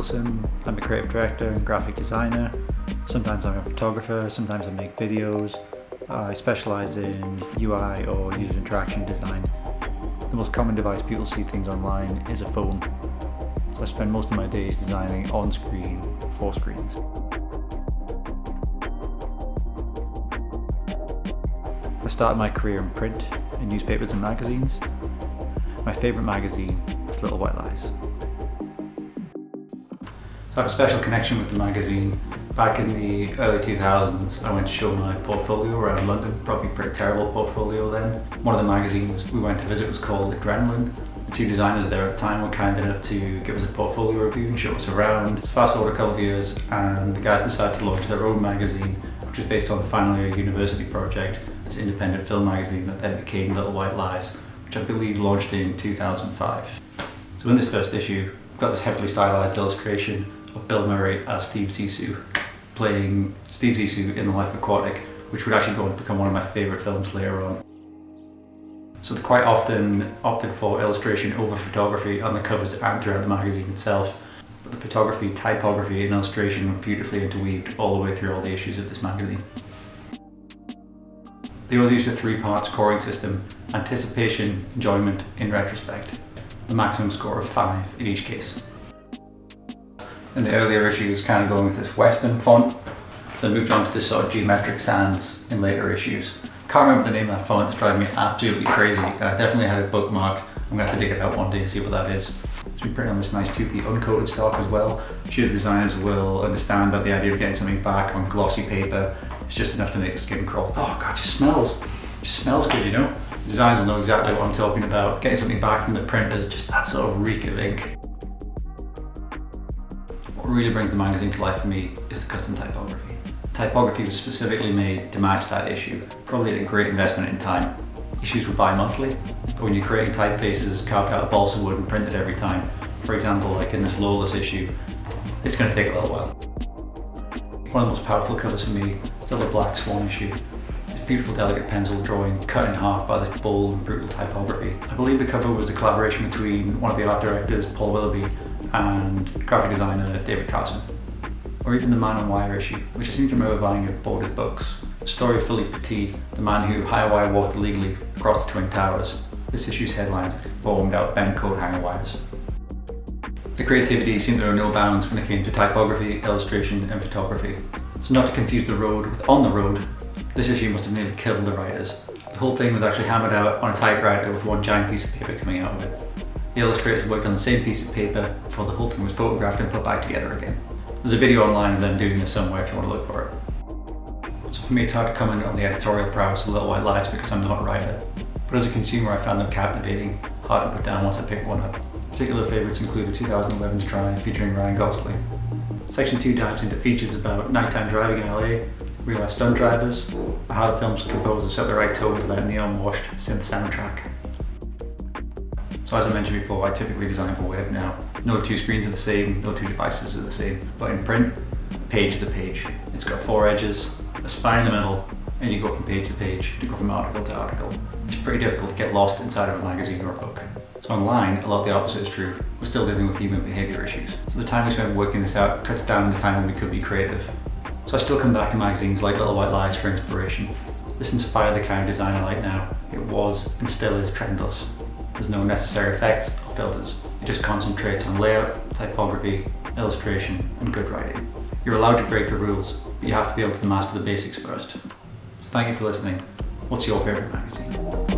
Wilson. I'm a creative director and graphic designer. Sometimes I'm a photographer, sometimes I make videos. I specialise in UI or user interaction design. The most common device people see things online is a phone. So I spend most of my days designing on screen for screens. I started my career in print, in newspapers and magazines. My favourite magazine is Little White Lies. So I have a special connection with the magazine. Back in the early 2000s, I went to show my portfolio around London, probably a pretty terrible portfolio then. One of the magazines we went to visit was called Adrenaline. The two designers there at the time were kind enough to give us a portfolio review and show us around. So fast forward a couple of years and the guys decided to launch their own magazine, which was based on the Final Year University project, this independent film magazine that then became Little White Lies, which I believe launched in 2005. So in this first issue, we've got this heavily stylized illustration of Bill Murray as Steve Zissou, playing Steve Zissou in The Life Aquatic, which would actually go on to become one of my favourite films later on. So they quite often opted for illustration over photography on the covers and throughout the magazine itself, but the photography, typography and illustration were beautifully interweaved all the way through all the issues of this magazine. They always used a three-part scoring system: anticipation, enjoyment, in retrospect. The maximum score of 5 in each case. In the earlier issues, kind of going with this Western font, then moved on to this sort of geometric sans in later issues. Can't remember the name of that font, it's driving me absolutely crazy, and I definitely had it bookmarked. I'm going to have to dig it out one day and see what that is. It's been printed on this nice toothy uncoated stock as well. I'm sure the designers will understand that the idea of getting something back on glossy paper is just enough to make the skin crawl. Oh god, it just smells good, you know? The designers will know exactly what I'm talking about. Getting something back from the printers, just that sort of reek of ink. What really brings the magazine to life for me is the custom typography. Typography was specifically made to match that issue, probably at a great investment in time. Issues were bi-monthly, but when you're creating typefaces carved out of balsa wood and printed every time, for example like in this Lawless issue, it's going to take a little while. One of the most powerful covers for me is the Black Swan issue. This beautiful delicate pencil drawing cut in half by this bold and brutal typography. I believe the cover was a collaboration between one of the art directors, Paul Willoughby, and graphic designer David Carson. Or even the Man on Wire issue, which I seem to remember buying at Boarded Books. The story of Philippe Petit, the man who high-wire walked illegally across the Twin Towers. This issue's headlines formed out bent coat hanger wires. The creativity seemed to know no bounds when it came to typography, illustration and photography. So not to confuse the road with on the road, this issue must have nearly killed the writers. The whole thing was actually hammered out on a typewriter with one giant piece of paper coming out of it. The illustrators worked on the same piece of paper before the whole thing was photographed and put back together again. There's a video online of them doing this somewhere if you want to look for it. So for me it's hard to comment on the editorial prowess of Little White Lies because I'm not a writer. But as a consumer I found them captivating, hard to put down once I picked one up. Particular favourites included 2011's Drive featuring Ryan Gosling. Section 2 dives into features about nighttime driving in LA, real life stunt drivers, how the film's composed to set the right tone for that neon washed synth soundtrack. So as I mentioned before, I typically design for web now. No two screens are the same, no two devices are the same. But in print, a page is a page. It's got 4 edges, a spine in the middle, and you go from page to page, to go from article to article. It's pretty difficult to get lost inside of a magazine or a book. So online, a lot of the opposite is true. We're still dealing with human behaviour issues. So the time we spend working this out cuts down on the time when we could be creative. So I still come back to magazines like Little White Lies for inspiration. This inspired the kind of design I like now. It was, and still is, trendless. There's no necessary effects or filters. It just concentrates on layout, typography, illustration, and good writing. You're allowed to break the rules, but you have to be able to master the basics first. So thank you for listening. What's your favourite magazine?